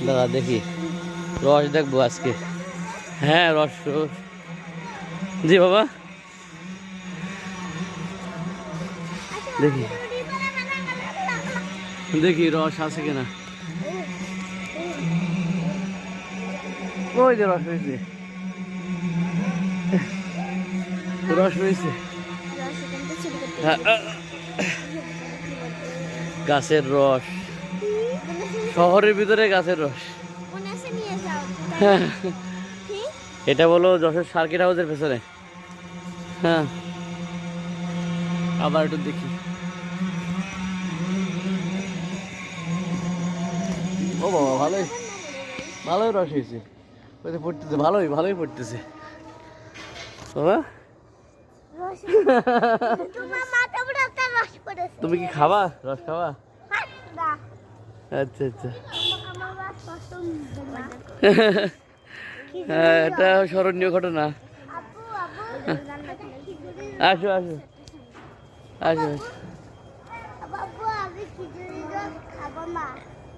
দাদা দেখি রস দেখবো আজকে। হ্যাঁ রস জি বাবা দেখি দেখি রস আছে কিনা। ওই যে রস হয়েছে, রস হয়েছে। গাছের রস, শহরের ভিতরে গাছের রস। এটা বলো যশোর সার্কিট হাউসের পেছনে। হ্যাঁ আবার একটু দেখি। ও বাবা ভালোই ভালোই রস হয়েছে, ওই তো পড়তেছে, ভালোই ভালোই পড়তেছে বাবা। তুমি কি খাবা, রস খাবা? আচ্ছা আচ্ছা হ্যাঁ এটা স্মরণীয় ঘটনা। আসো আসো আসো।